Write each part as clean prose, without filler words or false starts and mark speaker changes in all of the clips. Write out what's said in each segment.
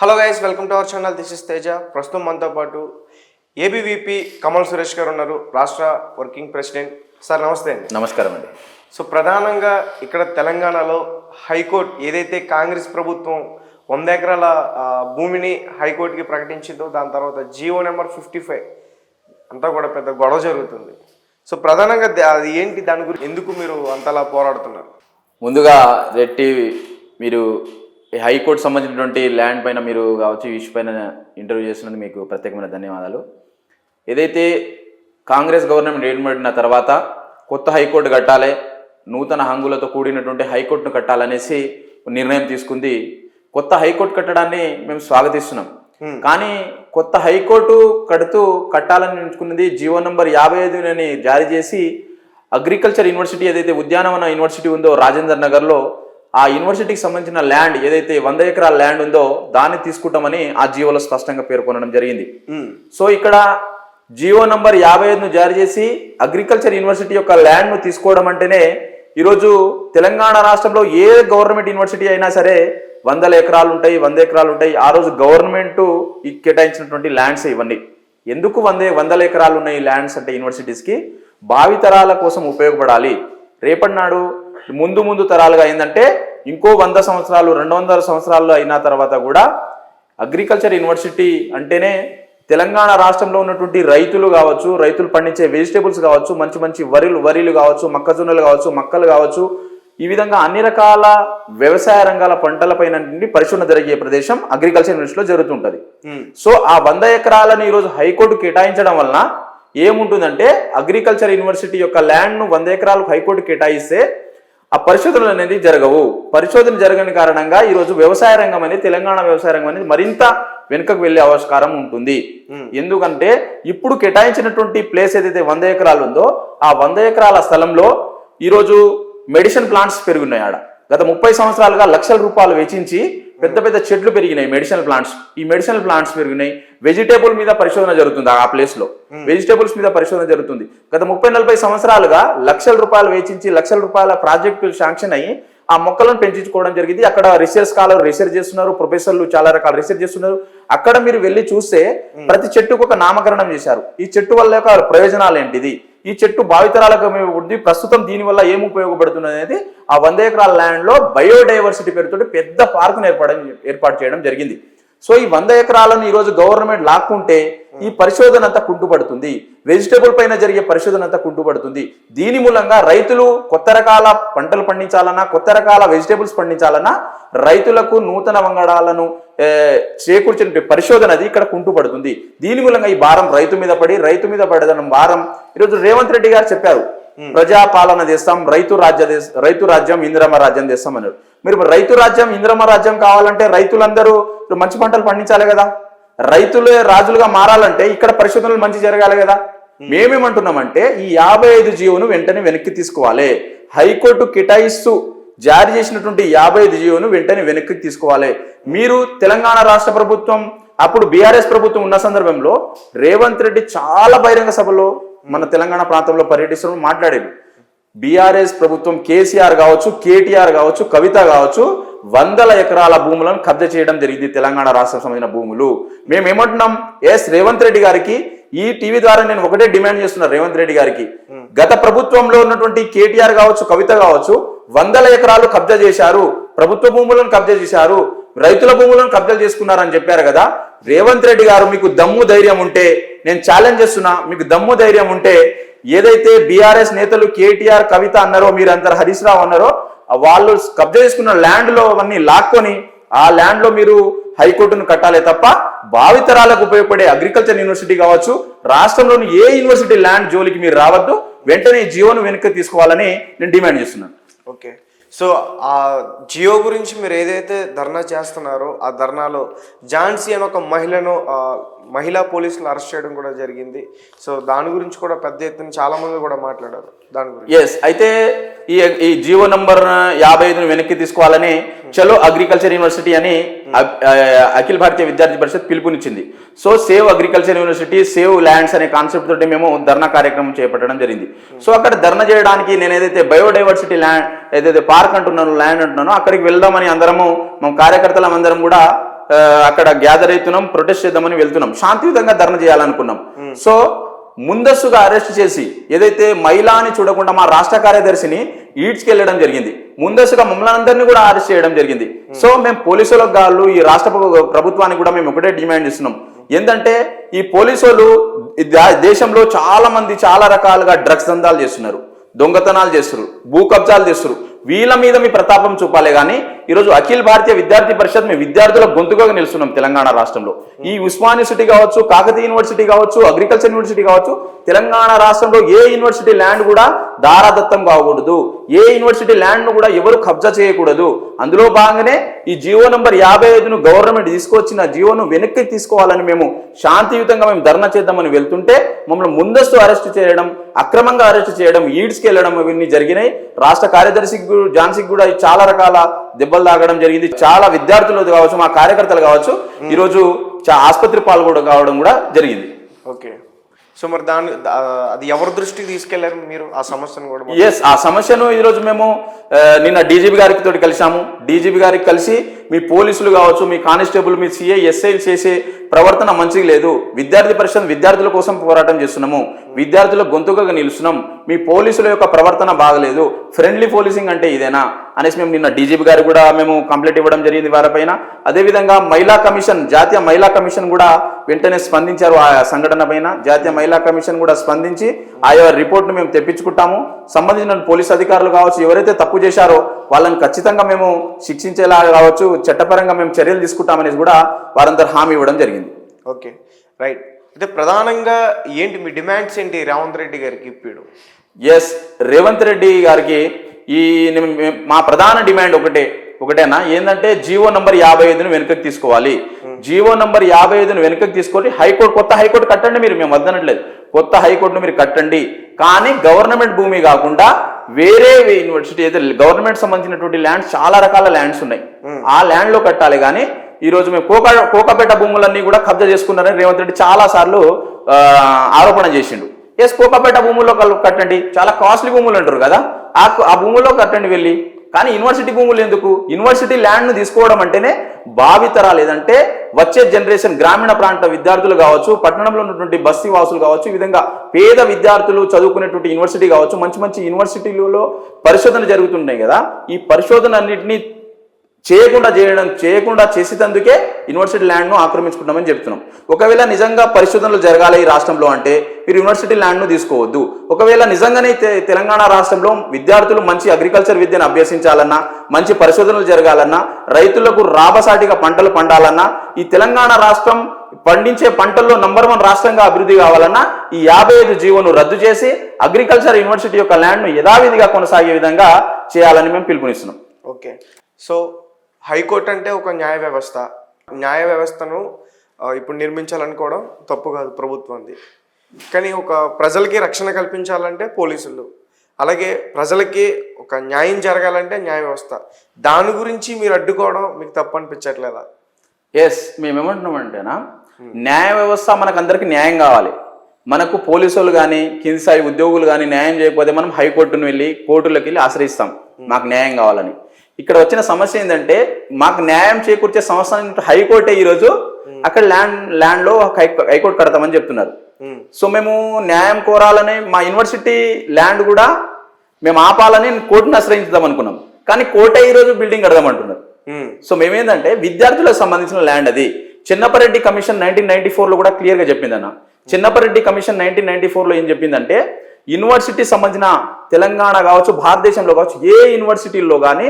Speaker 1: Hello guys, welcome to our channel. This is Teja. ప్రస్తుతం మనతో పాటు ఏబీవీపీ కమల్ సురేష్ గారు ఉన్నారు, రాష్ట్ర వర్కింగ్ ప్రెసిడెంట్. సార్ నమస్తే అండి.
Speaker 2: నమస్కారం అండి.
Speaker 1: సో ప్రధానంగా ఇక్కడ తెలంగాణలో హైకోర్టు ఏదైతే కాంగ్రెస్ ప్రభుత్వం 100 ఎకరాల భూమిని హైకోర్టుకి ప్రకటించిందో, దాని తర్వాత జియో నెంబర్ 55 అంతా కూడా పెద్ద గొడవ జరుగుతుంది. సో ప్రధానంగా అది ఏంటి, దాని గురించి ఎందుకు మీరు అంతలా పోరాడుతున్నారు?
Speaker 2: ముందుగా రెడ్డి, మీరు హైకోర్టు సంబంధించినటువంటి ల్యాండ్ పైన మీరు కావచ్చు ఈ ఇష్యూ పైన ఇంటర్వ్యూ చేస్తున్నది మీకు ప్రత్యేకమైన ధన్యవాదాలు. ఏదైతే కాంగ్రెస్ గవర్నమెంట్ ఏర్పడిన తర్వాత కొత్త హైకోర్టు కట్టాలి, నూతన హంగులతో కూడినటువంటి హైకోర్టును కట్టాలనేసి నిర్ణయం తీసుకుంది. కొత్త హైకోర్టు కట్టడాన్ని మేము స్వాగతిస్తున్నాం. కానీ కొత్త హైకోర్టు కట్టాలని ఎంచుకున్నది జియో నంబర్ 55 జారీ చేసి అగ్రికల్చర్ యూనివర్సిటీ ఏదైతే ఉద్యానవన యూనివర్సిటీ ఉందో రాజేందర్ నగర్లో, ఆ యూనివర్సిటీకి సంబంధించిన ల్యాండ్ ఏదైతే 100 ఎకరాల ల్యాండ్ ఉందో దాన్ని తీసుకుంటామని ఆ జియోలో స్పష్టంగా పేర్కొనడం జరిగింది. సో ఇక్కడ జియో నంబర్ 55ను జారీ చేసి అగ్రికల్చర్ యూనివర్సిటీ యొక్క ల్యాండ్ను తీసుకోవడం అంటేనే, ఈరోజు తెలంగాణ రాష్ట్రంలో ఏ గవర్నమెంట్ యూనివర్సిటీ అయినా సరే 100 ఎకరాలు ఉంటాయి, 100 ఎకరాలు ఉంటాయి. ఆ రోజు గవర్నమెంట్ కేటాయించినటువంటి ల్యాండ్స్ ఇవన్నీ. ఎందుకు 100 ఎకరాలు ఉన్నాయి ల్యాండ్స్ అంటే యూనివర్సిటీస్కి? భావితరాల కోసం ఉపయోగపడాలి. రేపటి నాడు ముందు తరాలుగా ఏంటంటే ఇంకో 100 సంవత్సరాలు 200 సంవత్సరాలు అయిన తర్వాత కూడా అగ్రికల్చర్ యూనివర్సిటీ అంటేనే తెలంగాణ రాష్ట్రంలో ఉన్నటువంటి రైతులు కావచ్చు, రైతులు పండించే వెజిటేబుల్స్ కావచ్చు, మంచి మంచి వరిలు కావచ్చు, మొక్కజొన్నలు కావచ్చు, మక్కలు కావచ్చు, ఈ విధంగా అన్ని రకాల వ్యవసాయ రంగాల పంటలపైన పరిశోధన జరిగే ప్రదేశం అగ్రికల్చర్ యూనివర్సిటీలో జరుగుతుంటది. సో ఆ 100 ఎకరాలను ఈరోజు హైకోర్టు కేటాయించడం వలన ఏముంటుందంటే, అగ్రికల్చర్ యూనివర్సిటీ యొక్క ల్యాండ్ను 100 ఎకరాలకు హైకోర్టు కేటాయిస్తే ఆ పరిశోధనలు అనేది జరగవు. పరిశోధన జరగని కారణంగా ఈరోజు వ్యవసాయ రంగం అనేది, తెలంగాణ వ్యవసాయ రంగం అనేది మరింత వెనుకకు వెళ్లే ఆవిష్కారం ఉంటుంది. ఎందుకంటే ఇప్పుడు కేటాయించినటువంటి ప్లేస్ ఏదైతే 100 ఎకరాలు ఉందో, ఆ 100 ఎకరాల స్థలంలో ఈరోజు మెడిసిన్ ప్లాంట్స్ పెరుగున్నాయి. ఆడ గత 30 సంవత్సరాలుగా లక్షల రూపాయలు వెచ్చించి పెద్ద పెద్ద చెట్లు పెరిగినాయి, మెడిసినల్ ప్లాంట్స్. ఈ మెడిసినల్ ప్లాంట్స్ పెరిగినాయి. వెజిటేబుల్ మీద పరిశోధన జరుగుతుంది. ఆ ప్లేస్ లో వెజిటేబుల్స్ మీద పరిశోధన జరుగుతుంది. గత 30-40 సంవత్సరాలుగా లక్షల రూపాయలు వెచ్చించి లక్షల రూపాయల ప్రాజెక్టులు శాంక్షన్ అయ్యి ఆ మొక్కలను పెంచుకోవడం జరిగింది. అక్కడ రీసెర్చ్ స్కాలర్ రీసెర్చ్ చేస్తున్నారు, ప్రొఫెసర్లు చాలా రకాల రీసెర్చ్ చేస్తున్నారు. అక్కడ మీరు వెళ్ళి చూస్తే ప్రతి చెట్టుకు ఒక నామకరణం చేశారు. ఈ చెట్టు వల్ల యొక్క ప్రయోజనాలు ఏంటిది, ఈ చెట్టు భావితరాలకు ఉంది, ప్రస్తుతం దీని వల్ల ఏం ఉపయోగపడుతుంది అనేది ఆ 100 ఎకరాల ల్యాండ్ లో బయోడైవర్సిటీ పేరుతో పెద్ద పార్కును ఏర్పాటు చేయడం జరిగింది. సో ఈ 100 ఎకరాలను ఈరోజు గవర్నమెంట్ లాక్కుంటే ఈ పరిశోధన అంతా కుంటుపడుతుంది. వెజిటేబుల్ పైన జరిగే పరిశోధన అంతా కుంటుపడుతుంది. దీని మూలంగా రైతులు కొత్త రకాల పంటలు పండించాలన్నా, కొత్త రకాల వెజిటేబుల్స్ పండించాలన్నా, రైతులకు నూతన వంగడాలను చేకూర్చిన పరిశోధన అది ఇక్కడ కుంటుపడుతుంది. దీని మూలంగా ఈ భారం రైతు మీద పడడం భారం ఈరోజు రేవంత్ రెడ్డి గారు చెప్పారు, ప్రజాపాలన చేస్తాం, రైతు రాజ్యం ఇందిరమ్మ రాజ్యం చేస్తాం అన్నారు. మీరు రైతు రాజ్యం ఇందిరమ్మ రాజ్యం కావాలంటే రైతులందరూ మంచి పంటలు పండించాలి కదా. రైతులే రాజులుగా మారాలంటే ఇక్కడ పరిశోధనలు మంచి జరగాలి కదా. మేమేమంటున్నామంటే ఈ 55 జియోను వెంటనే వెనక్కి తీసుకోవాలి. హైకోర్టు కేటాయిస్తూ జారీ చేసినటువంటి 55 జియోను వెంటనే వెనక్కి తీసుకోవాలి. మీరు తెలంగాణ రాష్ట్ర ప్రభుత్వం, అప్పుడు బీఆర్ఎస్ ప్రభుత్వం ఉన్న సందర్భంలో రేవంత్ రెడ్డి చాలా బహిరంగ సభలో మన తెలంగాణ ప్రాంతంలో పర్యటిస్తున్న మాట్లాడేది. బీఆర్ఎస్ ప్రభుత్వం కేసీఆర్ కావచ్చు, కేటీఆర్ కావచ్చు, కవిత కావచ్చు 100 ఎకరాల భూములను కబ్జా చేయడం జరిగింది, తెలంగాణ రాష్ట్రం సంబంధించిన భూములు. మేము ఏమంటున్నాం, రేవంత్ రెడ్డి గారికి ఈ టీవీ ద్వారా నేను ఒకటే డిమాండ్ చేస్తున్నా, రేవంత్ రెడ్డి గారికి, గత ప్రభుత్వంలో ఉన్నటువంటి కేటీఆర్ కావచ్చు, కవిత కావచ్చు 100 ఎకరాలు కబ్జా చేశారు, ప్రభుత్వ భూములను కబ్జా చేశారు, రైతుల భూములను కబ్జా చేసుకున్నారని చెప్పారు కదా. రేవంత్ రెడ్డి గారు మీకు దమ్ము ధైర్యం ఉంటే, నేను ఛాలెంజ్ చేస్తున్నా, మీకు దమ్ము ధైర్యం ఉంటే ఏదైతే బీఆర్ఎస్ నేతలు కేటీఆర్ కవిత అన్నారో, మీరందరూ హరీష్ రావు అన్నారో, వాళ్ళు కబ్జా చేసుకున్న ల్యాండ్ లో అవన్నీ లాక్కొని ఆ ల్యాండ్ లో మీరు హైకోర్టును కట్టాలే తప్ప భావితరాలకు ఉపయోగపడే అగ్రికల్చర్ యూనివర్సిటీ కావచ్చు, రాష్ట్రంలోని ఏ యూనివర్సిటీ ల్యాండ్ జోలికి మీరు రావద్దు, వెంటనే ఈ జియోను వెనక్కి తీసుకోవాలని నేను డిమాండ్ చేస్తున్నాను.
Speaker 1: ఓకే, సో ఆ జియో గురించి మీరు ఏదైతే ధర్నా చేస్తున్నారో, ఆ ధర్నాలో ఝాన్సీ అని ఒక మహిళా పోలీసులు అరెస్ట్ చేయడం కూడా జరిగింది. సో దాని గురించి కూడా పెద్ద ఎత్తున చాలా మంది కూడా మాట్లాడారు దాని గురించి.
Speaker 2: అయితే ఈ జియో నంబర్ 55ను వెనక్కి తీసుకోవాలని చలో అగ్రికల్చర్ యూనివర్సిటీ అని అఖిల భారతీయ విద్యార్థి పరిషత్ పిలుపునిచ్చింది. So save agriculture university, save lands అనే కాన్సెప్ట్ తోటి మేము ధర్నా కార్యక్రమం చేపట్టడం జరిగింది. సో అక్కడ ధర్నా చేయడానికి నేను ఏదైతే బయోడైవర్సిటీ ల్యాండ్ ఏదైతే పార్క్ అంటున్నాను, ల్యాండ్ అంటున్నానో, అక్కడికి వెళ్దామని అందరము, మా కార్యకర్తలం అందరం కూడా అక్కడ గ్యాదర్ అవుతున్నాం, ప్రొటెస్ట్ చేద్దామని వెళ్తున్నాం, శాంతియుతంగా ధర్నా చేయాలనుకున్నాం. సో ముందస్తుగా అరెస్ట్ చేసి ఏదైతే మహిళా అని చూడకుండా మా రాష్ట్ర కార్యదర్శిని ఈడ్స్కి వెళ్ళడం జరిగింది. ముందస్తుగా మమ్మల్ని అందరినీ కూడా అరెస్ట్ చేయడం జరిగింది. సో మేము పోలీసులకు గాళ్ళు ఈ రాష్ట్ర ప్రభుత్వానికి కూడా మేము ఒకటే డిమాండ్ ఇస్తున్నాం. ఏంటంటే ఈ పోలీసులు దేశంలో చాలా మంది చాలా రకాలుగా డ్రగ్స్ దందాలు చేస్తున్నారు, దొంగతనాలు చేస్తున్నారు, భూ కబ్జాలు చేస్తున్నారు. వీళ్ళ మీద మీ ప్రతాపం చూపాలి. కానీ ఈరోజు అఖిల భారతీయ విద్యార్థి పరిషత్ మేము విద్యార్థుల గొంతుగా నిలుస్తున్నాం తెలంగాణ రాష్ట్రంలో. ఈ ఉస్మాన్ యూనివర్సిటీ కావచ్చు, కాకతీయ యూనివర్సిటీ కావచ్చు, అగ్రికల్చర్ యూనివర్సిటీ కావచ్చు, తెలంగాణ రాష్ట్రంలో ఏ యూనివర్సిటీ ల్యాండ్ కూడా దారాదత్తం కాకూడదు, ఏ యూనివర్సిటీ ల్యాండ్ ను కూడా ఎవరు కబ్జా చేయకూడదు. అందులో భాగంగానే ఈ జియో నంబర్ 55ను గవర్నమెంట్ తీసుకొచ్చిన జియోను వెనక్కి తీసుకోవాలని మేము శాంతియుతంగా మేము ధర్నా చేద్దామని వెళ్తుంటే మమ్మల్ని ముందస్తు అరెస్ట్ చేయడం, అక్రమంగా అరెస్ట్ చేయడం, ఈడ్స్కి వెళ్ళడం ఇవన్నీ జరిగినాయి. రాష్ట్ర కార్యదర్శికి ఝాన్సీకి కూడా చాలా రకాల దెబ్బలు తాగడం జరిగింది. చాలా విద్యార్థులు కావచ్చు, మా కార్యకర్తలు కావచ్చు, ఈరోజు ఆసుపత్రి పాల్గొనడం కావడం కూడా జరిగింది.
Speaker 1: ఓకే. సో మరి అది ఎవరి దృష్టికి తీసుకెళ్లారు మీరు ఆ సమస్యను కూడా?
Speaker 2: ఎస్, ఆ సమస్యను ఈరోజు మేము నిన్న డీజీపీ గారికి తోటి కలిసాము. డీజీపీ గారికి కలిసి మీ పోలీసులు కావచ్చు, మీ కానిస్టేబుల్, మీ సిఐ, ఎస్ఐలు చేసే ప్రవర్తన మంచిగా లేదు, విద్యార్థి పరిషత్ విద్యార్థుల కోసం పోరాటం చేస్తున్నాము, విద్యార్థుల గొంతుగా నిలుస్తున్నాం, మీ పోలీసుల యొక్క ప్రవర్తన బాగలేదు, ఫ్రెండ్లీ పోలీసింగ్ అంటే ఇదేనా అనేసి మేము నిన్న డీజీపీ గారికి కూడా మేము కంప్లైంట్ ఇవ్వడం జరిగింది వారిపైన. అదేవిధంగా మహిళా కమిషన్, జాతీయ మహిళా కమిషన్ కూడా వెంటనే స్పందించారు ఆ సంఘటన పైన. జాతీయ మహిళా కమిషన్ కూడా స్పందించి ఆయా రిపోర్ట్ను మేము తెప్పించుకుంటాము. సంబంధించిన పోలీస్ అధికారులు కావచ్చు, ఎవరైతే తప్పు చేశారో వాళ్ళని ఖచ్చితంగా మేము శిక్షించేలా కావచ్చు, చట్టపరంగా మేము చర్యలు తీసుకుంటామనేసి కూడా వారందరూ హామీ ఇవ్వడం జరిగింది.
Speaker 1: Okay, right. అయితే ప్రధానంగా ఏంటి మీ డిమాండ్స్ ఏంటి రేవంత్ రెడ్డి గారికి ఇప్పుడు?
Speaker 2: ఎస్, రేవంత్ రెడ్డి గారికి మా ప్రధాన డిమాండ్ ఒకటేనా, ఏంటంటే జియో నంబర్ 55ను వెనుకకి తీసుకోవాలి. జియో నంబర్ 55ను వెనుకకి తీసుకొని హైకోర్టు, కొత్త హైకోర్టు కట్టండి మీరు, మేము వద్దనట్లేదు, కొత్త హైకోర్టును మీరు కట్టండి. కానీ గవర్నమెంట్ భూమి కాకుండా వేరే యూనివర్సిటీ అయితే గవర్నమెంట్ సంబంధించినటువంటి ల్యాండ్స్, చాలా రకాల ల్యాండ్స్ ఉన్నాయి, ఆ ల్యాండ్ లో కట్టాలి. కానీ ఈ రోజు మేము కోకాపేట భూములన్నీ కూడా కబ్జా చేసుకున్నారని రేవంత్ రెడ్డి చాలా సార్లు ఆరోపణ చేసిండు. ఎస్, కోకాపేట భూముల్లో కట్టండి, చాలా కాస్ట్లీ భూములు అంటారు కదా, ఆ భూముల్లో కట్టండి వెళ్ళి. కానీ యూనివర్సిటీ భూములు ఎందుకు? యూనివర్సిటీ ల్యాండ్ ను తీసుకోవడం అంటేనే భావితరాలు, లేదంటే వచ్చే జనరేషన్, గ్రామీణ ప్రాంత విద్యార్థులు కావచ్చు, పట్టణంలో ఉన్నటువంటి బస్తీ వాసులు కావచ్చు, ఈ విధంగా పేద విద్యార్థులు చదువుకునేటువంటి యూనివర్సిటీ కావచ్చు, మంచి మంచి యూనివర్సిటీలలో పరిశోధన జరుగుతున్నాయి కదా, ఈ పరిశోధన అన్నింటినీ చేయకుండా చేసేందుకే యూనివర్సిటీ ల్యాండ్ను ఆక్రమించుకుంటామని చెప్తున్నాం. ఒకవేళ నిజంగా పరిశోధనలు జరగాలి ఈ రాష్ట్రంలో అంటే మీరు యూనివర్సిటీ ల్యాండ్ను తీసుకోవద్దు. ఒకవేళ నిజంగానే తెలంగాణ రాష్ట్రంలో విద్యార్థులు మంచి అగ్రికల్చర్ విద్యను అభ్యసించాలన్నా, మంచి పరిశోధనలు జరగాలన్నా, రైతులకు రాబసాటిగా పంటలు పండాలన్నా, ఈ తెలంగాణ రాష్ట్రం పండించే పంటల్లో నంబర్ 1 రాష్ట్రంగా అభివృద్ధి కావాలన్నా ఈ 55 జీవోను రద్దు చేసి అగ్రికల్చర్ యూనివర్సిటీ యొక్క ల్యాండ్ను యథావిధిగా కొనసాగే విధంగా చేయాలని మేము పిలుపునిస్తున్నాం.
Speaker 1: ఓకే. సో హైకోర్టు అంటే ఒక న్యాయ వ్యవస్థ, న్యాయ వ్యవస్థను ఇప్పుడు నిర్మించాలనుకోవడం తప్పు కాదు ప్రభుత్వంది. కానీ ఒక ప్రజలకి రక్షణ కల్పించాలంటే పోలీసులు, అలాగే ప్రజలకి ఒక న్యాయం జరగాలంటే న్యాయ వ్యవస్థ. దాని గురించి మీరు అడ్డుకోవడం మీకు తప్పు అనిపించట్లేదా?
Speaker 2: ఎస్, మేమేమంటున్నామంటేనా, న్యాయ వ్యవస్థ మనకందరికి న్యాయం కావాలి. మనకు పోలీసులు కానీ కింది స్థాయి ఉద్యోగులు కానీ న్యాయం చేయకపోతే మనం హైకోర్టును వెళ్ళి కోర్టులకు వెళ్ళి ఆశ్రయిస్తాం మాకు న్యాయం కావాలని. ఇక్కడ వచ్చిన సమస్య ఏంటంటే మాకు న్యాయం చేకూర్చే సంస్థ హైకోర్టే ఈరోజు అక్కడ ల్యాండ్ లో హైకోర్టు కడతామని చెప్తున్నారు. సో మేము న్యాయం కోరాలని, మా యూనివర్సిటీ ల్యాండ్ కూడా మేము ఆపాలని కోర్టును ఆశ్రయించుదాం అనుకున్నాం. కానీ కోర్టే ఈరోజు బిల్డింగ్ కడదామంటున్నారు. సో మేమేంటంటే విద్యార్థులకు సంబంధించిన ల్యాండ్ అది. చిన్నపరెడ్డి కమిషన్ 1994లో కూడా క్లియర్ గా చెప్పిందన్న. చిన్నపరెడ్డి కమిషన్ 1994లో ఏం చెప్పిందంటే యూనివర్సిటీ సంబంధించిన తెలంగాణ కావచ్చు, భారతదేశంలో కావచ్చు, ఏ యూనివర్సిటీల్లో కానీ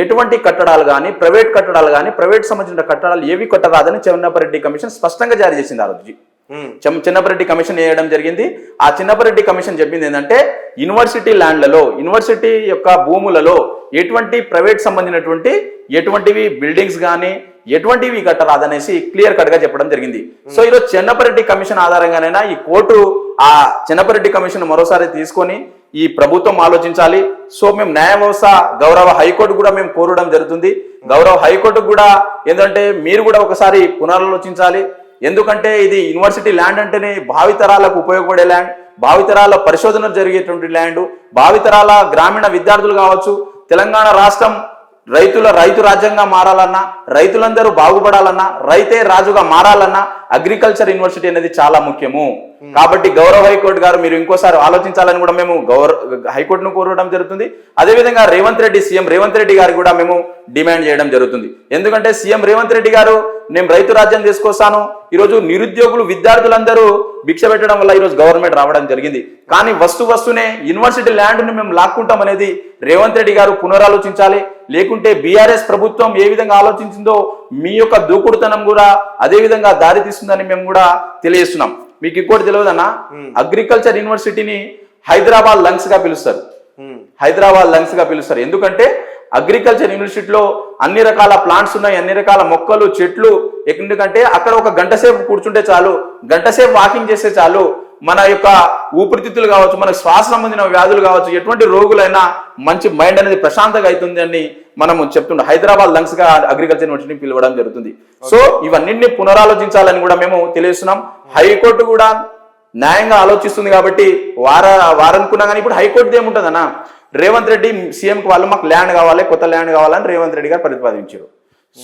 Speaker 2: ఎటువంటి కట్టడాలు కానీ, ప్రైవేట్ కట్టడాలు కానీ, ప్రైవేట్ సంబంధించిన కట్టడాలు ఏవి కట్టరాదని చిన్నపరెడ్డి కమిషన్ స్పష్టంగా జారీ చేసింది. ఆ రోజు చిన్నపరెడ్డి కమిషన్ వేయడం జరిగింది. ఆ చిన్నపరెడ్డి కమిషన్ చెప్పింది ఏంటంటే యూనివర్సిటీ ల్యాండ్లలో, యూనివర్సిటీ యొక్క భూములలో ఎటువంటి ప్రైవేట్ సంబంధించినటువంటి ఎటువంటివి బిల్డింగ్స్ కానీ ఎటువంటివి కట్టరాదనేసి క్లియర్ కట్ గా చెప్పడం జరిగింది. సో ఈరోజు చిన్నపరెడ్డి కమిషన్ ఆధారంగానైనా ఈ కోర్టు ఆ చిన్నపరెడ్డి కమిషన్ మరోసారి తీసుకొని ఈ ప్రభుత్వం ఆలోచించాలి. సో మేము న్యాయ వ్యవస్థ, గౌరవ హైకోర్టు కూడా మేము కోరడం జరుగుతుంది. గౌరవ హైకోర్టు కూడా ఏంటంటే మీరు కూడా ఒకసారి పునరాలోచించాలి. ఎందుకంటే ఇది యూనివర్సిటీ ల్యాండ్ అంటేనే భావితరాలకు ఉపయోగపడే ల్యాండ్, భావితరాల పరిశోధనలు జరిగేటువంటి ల్యాండ్, భావితరాల గ్రామీణ విద్యార్థులు కావచ్చు, తెలంగాణ రాష్ట్రం రైతు రాజ్యంగా మారాలన్నా, రైతులందరూ బాగుపడాలన్నా, రైతే రాజుగా మారాలన్నా అగ్రికల్చర్ యూనివర్సిటీ అనేది చాలా ముఖ్యము. కాబట్టి గౌరవ హైకోర్టు గారు మీరు ఇంకోసారి ఆలోచించాలని కూడా మేము హైకోర్టును కోరడం జరుగుతుంది. అదేవిధంగా సీఎం రేవంత్ రెడ్డి గారు కూడా మేము డిమాండ్ చేయడం జరుగుతుంది. ఎందుకంటే సీఎం రేవంత్ రెడ్డి గారు నేను రైతు రాజ్యం తీసుకొస్తాను, ఈరోజు నిరుద్యోగులు విద్యార్థులందరూ భిక్ష పెట్టడం వల్ల ఈరోజు గవర్నమెంట్ రావడం జరిగింది. కానీ వస్తూనే యూనివర్సిటీ ల్యాండ్ని మేము లాక్కుంటాం అనేది రేవంత్ రెడ్డి గారు పునరాలోచించాలి. లేకుంటే బీఆర్ఎస్ ప్రభుత్వం ఏ విధంగా ఆలోచించిందో మీ యొక్క దూకుడుతనం కూడా అదే విధంగా దారి తీస్తుందని మేము కూడా తెలియజేస్తున్నాం. మీకు ఇంకోటి తెలియదన్నా, అగ్రికల్చర్ యూనివర్సిటీని హైదరాబాద్ లంగ్స్ గా పిలుస్తారు. ఎందుకంటే అగ్రికల్చర్ యూనివర్సిటీలో అన్ని రకాల ప్లాంట్స్ ఉన్నాయి, అన్ని రకాల మొక్కలు, చెట్లు. ఎందుకంటే అక్కడ ఒక గంట సేపు కూర్చుంటే చాలు, గంట సేపు వాకింగ్ చేస్తే చాలు, మన యొక్క ఊపిరితిత్తులు కావచ్చు, మనకు శ్వాస సంబంధించిన వ్యాధులు కావచ్చు, ఎటువంటి రోగులైనా మంచి మైండ్ అనేది ప్రశాంతంగా అవుతుంది అని మనము చెప్తుంటాం. హైదరాబాద్ లంగ్స్ గా అగ్రికల్చర్ యూనివర్సిటీని పిలవడం జరుగుతుంది. సో ఇవన్నింటినీ పునరాలోచించాలని కూడా మేము తెలియజేస్తున్నాం. హైకోర్టు కూడా న్యాయంగా ఆలోచిస్తుంది కాబట్టి వారనుకున్నా కానీ ఇప్పుడు హైకోర్టు ఏముంటుందన్న, రేవంత్ రెడ్డి సీఎంకి వాళ్ళు మాకు ల్యాండ్ కావాలి, కొత్త ల్యాండ్ కావాలని రేవంత్ రెడ్డి గారు ప్రతిపాదించారు.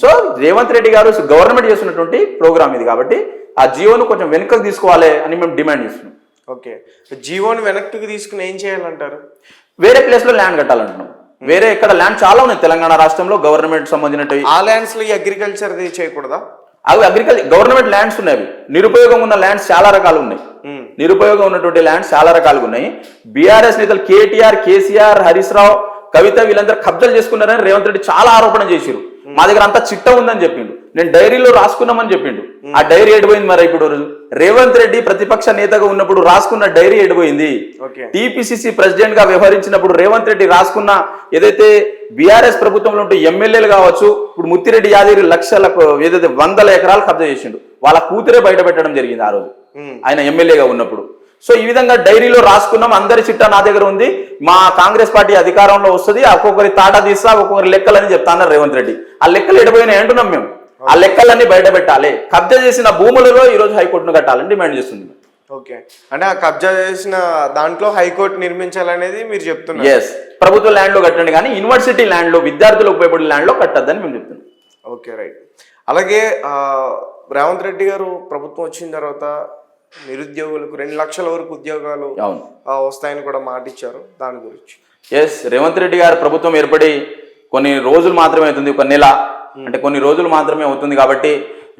Speaker 2: సో రేవంత్ రెడ్డి గారు గవర్నమెంట్ చేస్తున్నటువంటి ప్రోగ్రామ్ ఇది కాబట్టి ఆ జియోను కొంచెం వెనుకకు తీసుకోవాలి అని మేము డిమాండ్ చేస్తున్నాం.
Speaker 1: ఓకే, జియోను వెనక్కి తీసుకుని ఏం చేయాలంటారు?
Speaker 2: వేరే ప్లేస్ లో ల్యాండ్ కట్టాలంటున్నాం. వేరే ఇక్కడ ల్యాండ్ చాలా ఉన్నాయి తెలంగాణ రాష్ట్రంలో గవర్నమెంట్ సంబంధించినవి.
Speaker 1: ఆ ల్యాండ్స్ లో ఈ అగ్రికల్చర్ చేయకూడదా?
Speaker 2: అవి గవర్నమెంట్ ల్యాండ్స్ ఉన్నాయి, నిరుపయోగం ఉన్న ల్యాండ్స్ చాలా రకాలు ఉన్నాయి. నిరుపయోగం ఉన్నటువంటి ల్యాండ్స్ చాలా రకాలుగా ఉన్నాయి. బీఆర్ఎస్ నేతలు కేటీఆర్, కేసీఆర్, హరీష్ రావు, కవిత వీళ్ళందరూ కబ్జాలు చేసుకున్నారని రేవంత్ రెడ్డి చాలా ఆరోపణ చేశారు. మా దగ్గర అంతా చిట్ట ఉందని చెప్పిండు, నేను డైరీలో రాసుకున్నామని చెప్పిండు. ఆ డైరీ ఎడిపోయింది. మరి ఇప్పుడు రేవంత్ రెడ్డి ప్రతిపక్ష నేతగా ఉన్నప్పుడు రాసుకున్న డైరీ ఎడిపోయింది. టీపీసీసీ ప్రెసిడెంట్ గా వ్యవహరించినప్పుడు రేవంత్ రెడ్డి రాసుకున్న ఏదైతే బీఆర్ఎస్ ప్రభుత్వంలో ఉంటే ఎమ్మెల్యేలు కావచ్చు, ఇప్పుడు ముత్తిరెడ్డి యాదగిరి లక్షలకు ఏదైతే 100 ఎకరాలు కబ్జా చేసిండు, వాళ్ళ కూతురే బయట పెట్టడం జరిగింది ఆ రోజు ఆయన ఎమ్మెల్యేగా ఉన్నప్పుడు. సో ఈ విధంగా డైరీలో రాసుకున్నాం, అందరి చిట్టా నా దగ్గర ఉంది, మా కాంగ్రెస్ పార్టీ అధికారంలో వస్తుంది, ఒక్కొక్కరి తాటా తీస్తా, ఒక్కొక్కరి లెక్కలని చెప్తా అన్నారు రేవంత్ రెడ్డి. ఆ లెక్కలు ఎడిపోయినాయి అంటున్నాం మేము. ఆ లెక్కలన్నీ బయట పెట్టాలి, కబ్జా చేసిన భూములలో ఈ రోజు హైకోర్టును కట్టాలని డిమాండ్ చేస్తుంది.
Speaker 1: ఓకే, అంటే ఆ కబ్జా చేసిన దాంట్లో హైకోర్టు నిర్మించాలనేది మీరు చెప్తున్నారు.
Speaker 2: ఎస్, ప్రభుత్వ ల్యాండ్ లో కట్టండి కానీ యూనివర్సిటీ ల్యాండ్ లో, విద్యార్థులకు ఉపయోగపడే ల్యాండ్ లో కట్టద్దని మేము చెప్తున్నాం.
Speaker 1: Okay, right. అలాగే రేవంత్ రెడ్డి గారు ప్రభుత్వం వచ్చిన తర్వాత నిరుద్యోగులకు 2 లక్షల వరకు ఉద్యోగాలు వస్తాయని కూడా మాట ఇచ్చారు, దాని గురించి.
Speaker 2: ఎస్, రేవంత్ రెడ్డి గారు ప్రభుత్వం ఏర్పడి కొన్ని రోజులు మాత్రమే అవుతుంది, ఒక నెల అంటే కొన్ని రోజులు మాత్రమే అవుతుంది. కాబట్టి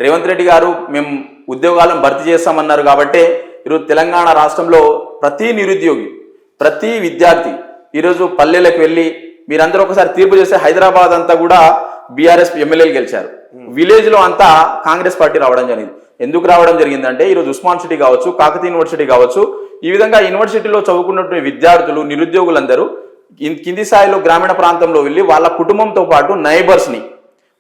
Speaker 2: రేవంత్ రెడ్డి గారు మేము ఉద్యోగాలను భర్తీ చేస్తామన్నారు. కాబట్టి ఈరోజు తెలంగాణ రాష్ట్రంలో ప్రతి నిరుద్యోగి, ప్రతి విద్యార్థి ఈరోజు పల్లెలకు వెళ్ళి, మీరందరూ ఒకసారి తీర్పు చేస్తే హైదరాబాద్ అంతా కూడా బీఆర్ఎస్ ఎమ్మెల్యేలు గెలిచారు, విలేజ్ లో అంతా కాంగ్రెస్ పార్టీ రావడం జరిగింది. ఎందుకు రావడం జరిగిందంటే ఈరోజు ఉస్మాన్ సిటీ కావచ్చు, కాకతీయ యూనివర్సిటీ కావచ్చు, ఈ విధంగా యూనివర్సిటీలో చదువుకున్నటువంటి విద్యార్థులు, నిరుద్యోగులందరూ కింది స్థాయిలో గ్రామీణ ప్రాంతంలో వెళ్ళి వాళ్ళ కుటుంబంతో పాటు నైబర్స్ని,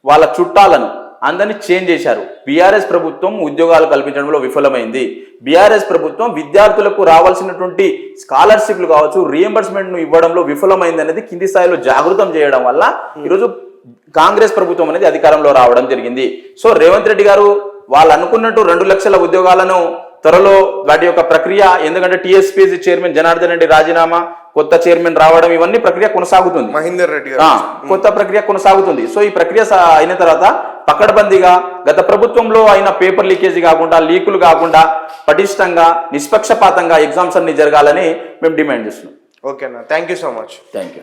Speaker 2: వాళ్ళ చుట్టాలను అందరినీ చేంజ్ చేశారు. బీఆర్ఎస్ ప్రభుత్వం ఉద్యోగాలు కల్పించడంలో విఫలమైంది. బీఆర్ఎస్ ప్రభుత్వం విద్యార్థులకు రావాల్సినటువంటి స్కాలర్షిప్లు కావచ్చు, రీఎంబర్స్మెంట్ను ఇవ్వడంలో విఫలమైంది అనేది కింది స్థాయిలో జాగృతం చేయడం వల్ల ఈరోజు కాంగ్రెస్ ప్రభుత్వం అనేది అధికారంలో రావడం జరిగింది. సో రేవంత్ రెడ్డి గారు వాళ్ళు అనుకున్నట్టు 2 లక్షల ఉద్యోగాలను త్వరలో వాటి యొక్క ప్రక్రియ, ఎందుకంటే టీఎస్పీసీ చైర్మన్ జనార్దన్ రెడ్డి రాజీనామా, కొత్త చైర్మన్ రావడం, ఇవన్నీ ప్రక్రియ కొనసాగుతుంది.
Speaker 1: మహేందర్ రెడ్డి
Speaker 2: కొత్త ప్రక్రియ కొనసాగుతుంది. సో ఈ ప్రక్రియ అయిన తర్వాత పకడ్బందీగా గత ప్రభుత్వంలో అయిన పేపర్ లీకేజీ కాకుండా, లీకులు కాకుండా పటిష్టంగా, నిష్పక్షపాతంగా ఎగ్జామ్స్ అన్ని జరగాలని మేము డిమాండ్ చేస్తున్నాం.
Speaker 1: ఓకేనా, thank you so much.
Speaker 2: Thank you.